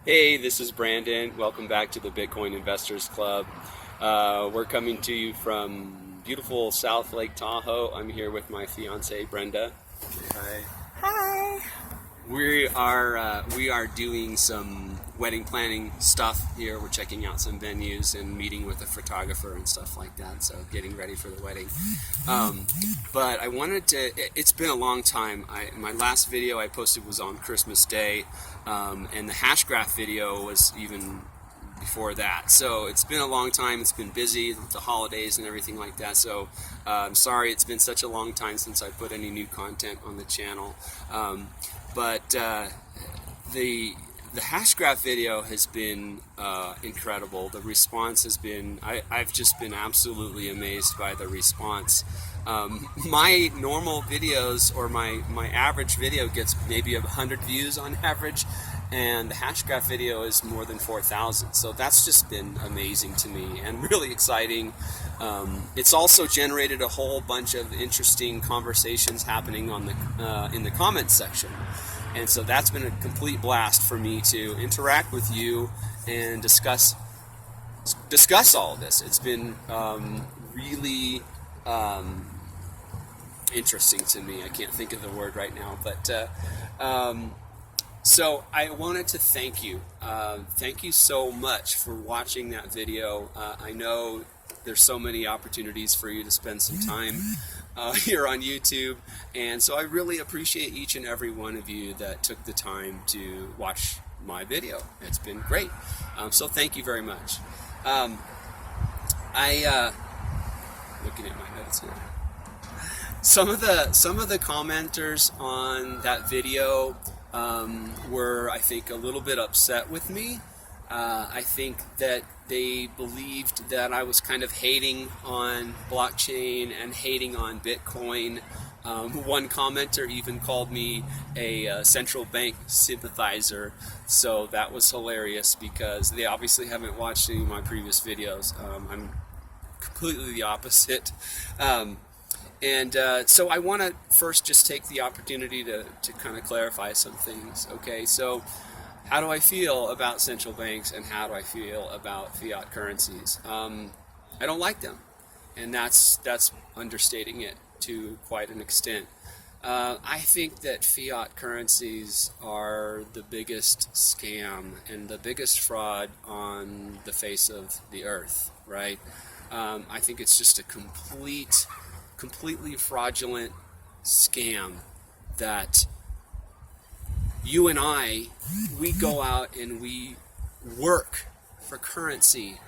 Hey, this is Brandon. Welcome back to the Bitcoin Investors Club. We're coming to you from beautiful South Lake Tahoe. I'm here with my fiance Brenda. Hi. Hi. We are doing some wedding planning stuff here. We're checking out some venues and meeting with a photographer and stuff like that. So getting ready for the wedding. But I wanted to. It's been a long time. My last video I posted was on Christmas Day, and the hash graph video was even before that. So it's been a long time. It's been busy with the holidays and everything like that. So I'm sorry it's been such a long time since I put any new content on the channel. But the hash graph video has been incredible. The response has been, I've just been absolutely amazed by the response. My normal videos, or my average video, gets maybe 100 views on average, and the hash graph video is more than 4,000. So that's just been amazing to me and really exciting. It's also generated a whole bunch of interesting conversations happening on the in the comments section, and so that's been a complete blast for me to interact with you and discuss all of this. It's been really interesting to me. I can't think of the word right now, but so I wanted to thank you. Thank you so much for watching that video. I know there's so many opportunities for you to spend some time here on YouTube, and so I really appreciate each and every one of you that took the time to watch my video. It's been great. So thank you very much. Looking at my notes here. Some of the commenters on that video were, I think, a little bit upset with me. I think that they believed that I was kind of hating on blockchain and hating on Bitcoin. One commenter even called me a central bank sympathizer, so that was hilarious because they obviously haven't watched any of my previous videos. I'm completely the opposite. So I want to first just take the opportunity to kind of clarify some things. Okay, so how do I feel about central banks and how do I feel about fiat currencies? I don't like them, and that's understating it to quite an extent. I think that fiat currencies are the biggest scam and the biggest fraud on the face of the earth, right? I think it's just a completely fraudulent scam that you and we go out and we work for currency.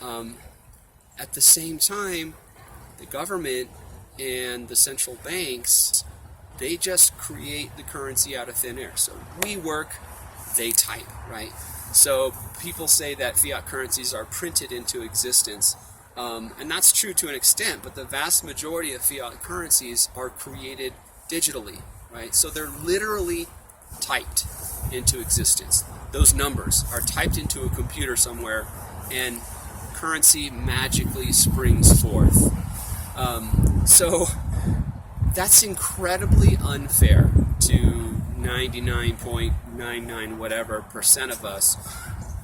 At the same time, the government and the central banks, they just create the currency out of thin air. So we work, they type, right? So people say that fiat currencies are printed into existence. And that's true to an extent, but the vast majority of fiat currencies are created digitally, right? So they're literally typed into existence. Those numbers are typed into a computer somewhere, and currency magically springs forth. So that's incredibly unfair to 99.99 whatever % of us.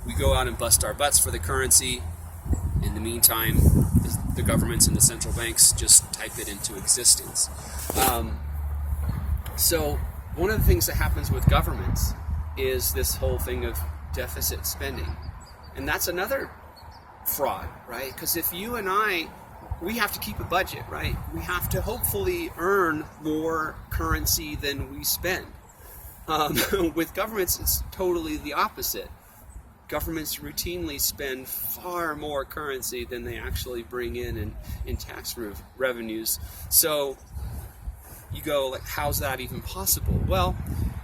We go out and bust our butts for the currency. In the meantime, the governments and the central banks just type it into existence. So one of the things that happens with governments is this whole thing of deficit spending. And that's another fraud, right? Because if you and we have to keep a budget, right? We have to hopefully earn more currency than we spend. With governments, it's totally the opposite. Governments routinely spend far more currency than they actually bring in tax revenues. So you go, like, how's that even possible? Well,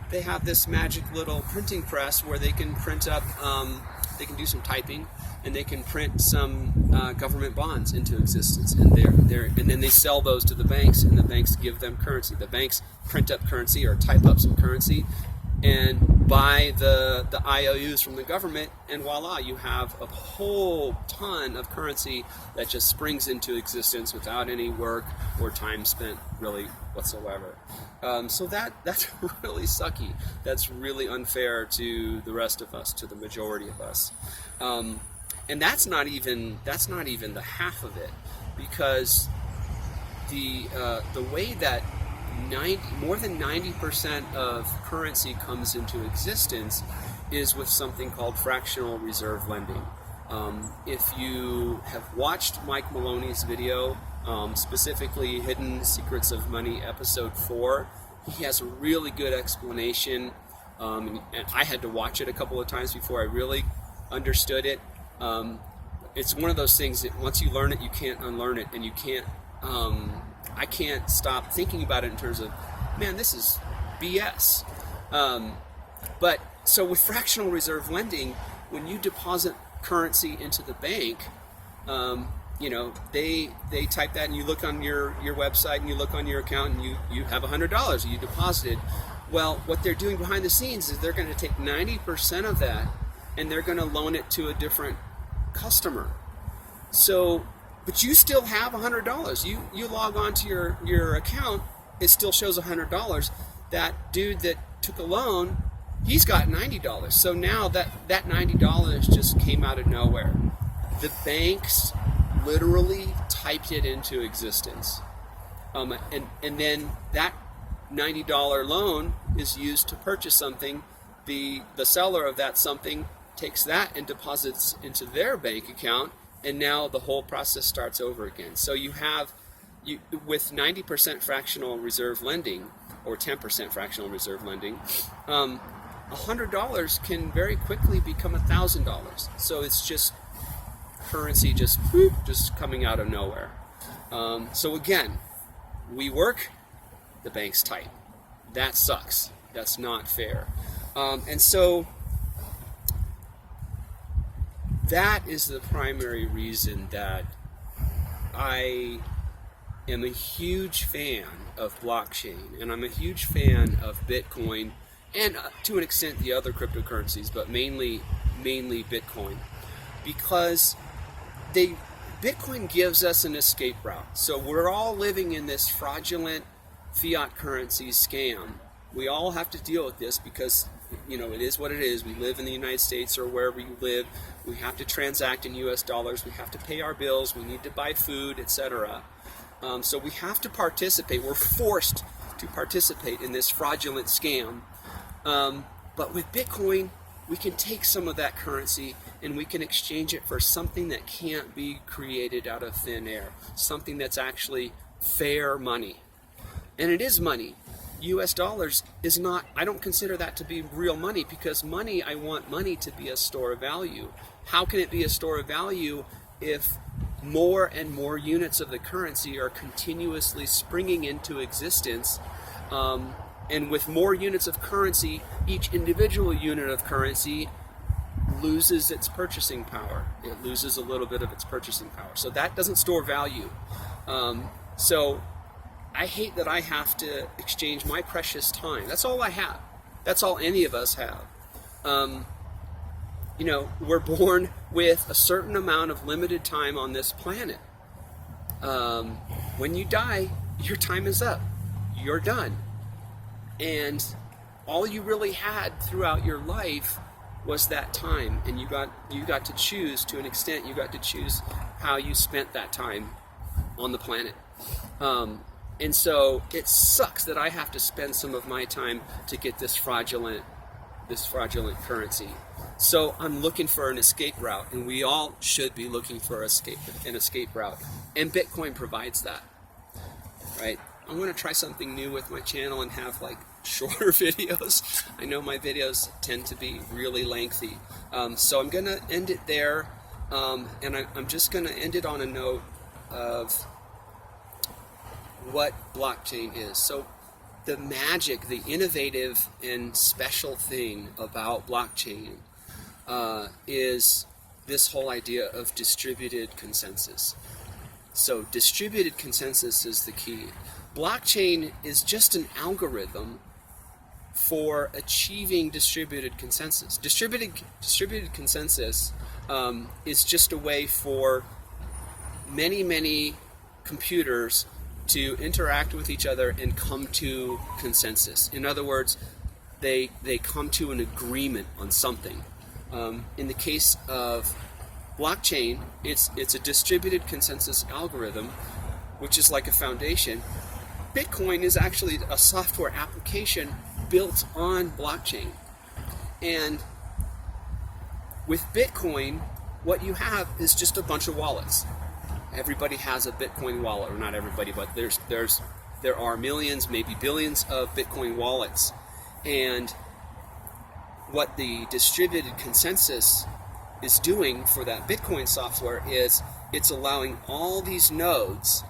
they have this magic little printing press where they can print up, they can do some typing, and they can print some government bonds into existence, and and then they sell those to the banks, and the banks give them currency. The banks print up currency or type up some currency, and buy the IOUs from the government, and voila, you have a whole ton of currency that just springs into existence without any work or time spent really whatsoever. So that's really sucky. That's really unfair to the rest of us, to the majority of us. And that's not even the half of it, because the way that more than 90% of currency comes into existence is with something called fractional reserve lending. If you have watched Mike Maloney's video, specifically Hidden Secrets of Money episode 4, he has a really good explanation, and I had to watch it a couple of times before I really understood it. It's one of those things that once you learn it, you can't unlearn it, and you can't I can't stop thinking about it in terms of, man, this is BS. But so with fractional reserve lending, when you deposit currency into the bank, they type that, and you look on your website, and you look on your account, and you have $100 you deposited. Well, what they're doing behind the scenes is they're going to take 90% of that, and they're going to loan it to a different customer. So, but you still have $100. You log on to your account, it still shows $100. That dude that took a loan, he's got $90. So now that $90 just came out of nowhere. The banks literally typed it into existence. And then that $90 loan is used to purchase something. The seller of that something takes that and deposits into their bank account, and now the whole process starts over again. So with 90% fractional reserve lending, or 10% fractional reserve lending, $100 can very quickly become $1,000. So it's just currency just coming out of nowhere. So again, we work, the bank's tight. That sucks. That's not fair. And so that is the primary reason that I am a huge fan of blockchain, and I'm a huge fan of Bitcoin, and to an extent the other cryptocurrencies, but mainly Bitcoin, because Bitcoin gives us an escape route. So we're all living in this fraudulent fiat currency scam. We all have to deal with this because it is what it is. We live in the United States or wherever you live. We have to transact in US dollars. We have to pay our bills. We need to buy food, etc. So we have to participate. We're forced to participate in this fraudulent scam. But with Bitcoin, we can take some of that currency and we can exchange it for something that can't be created out of thin air. Something that's actually fair money. And it is money. US dollars is not, I don't consider that to be real money, because I want money to be a store of value. How can it be a store of value if more and more units of the currency are continuously springing into existence? And with more units of currency, each individual unit of currency loses its purchasing power. It loses a little bit of its purchasing power. So that doesn't store value. So I hate that I have to exchange my precious time. That's all I have. That's all any of us have. We're born with a certain amount of limited time on this planet. When you die, your time is up. You're done. And all you really had throughout your life was that time, and you got to choose, to an extent, you got to choose how you spent that time on the planet. And so it sucks that I have to spend some of my time to get this fraudulent currency. So I'm looking for an escape route, and we all should be looking for an escape route. And Bitcoin provides that, right? I'm going to try something new with my channel and have shorter videos. I know my videos tend to be really lengthy. So I'm going to end it there, and I'm just going to end it on a note of what blockchain is. So the magic, the innovative and special thing about blockchain is this whole idea of distributed consensus. So distributed consensus is the key. Blockchain is just an algorithm for achieving distributed consensus. Distributed consensus is just a way for many computers to interact with each other and come to consensus. In other words, they come to an agreement on something. In the case of blockchain, it's a distributed consensus algorithm, which is like a foundation. Bitcoin is actually a software application built on blockchain. And with Bitcoin, what you have is just a bunch of wallets. Everybody has a Bitcoin wallet, or not everybody, but there are millions, maybe billions of Bitcoin wallets. And what the distributed consensus is doing for that Bitcoin software is it's allowing all these nodes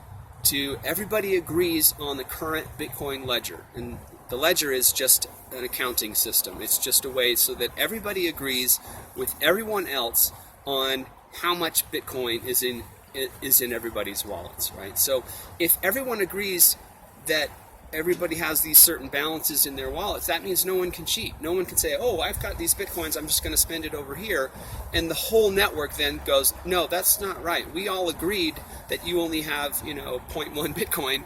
to, everybody agrees on the current Bitcoin ledger. And the ledger is just an accounting system. It's just a way so that everybody agrees with everyone else on how much Bitcoin is in everybody's wallets, right? So if everyone agrees that everybody has these certain balances in their wallets, that means no one can cheat. No one can say, oh, I've got these Bitcoins, I'm just going to spend it over here. And the whole network then goes, no, that's not right. We all agreed that you only have, 0.1 Bitcoin,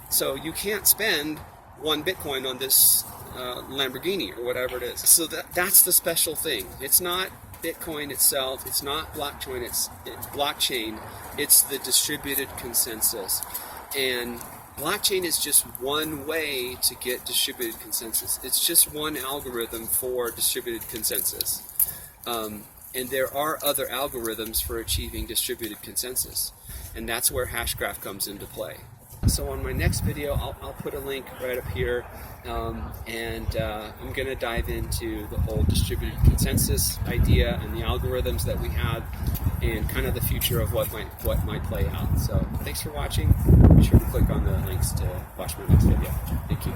so you can't spend 1 Bitcoin on this Lamborghini or whatever it is. So that's the special thing. It's not Bitcoin itself, it's not blockchain, it's blockchain, it's the distributed consensus. And blockchain is just one way to get distributed consensus. It's just one algorithm for distributed consensus. And there are other algorithms for achieving distributed consensus. And that's where Hashgraph comes into play. So on my next video, I'll put a link right up here, and I'm going to dive into the whole distributed consensus idea and the algorithms that we have, and kind of the future of what might play out. So thanks for watching. Be sure to click on the links to watch my next video. Thank you.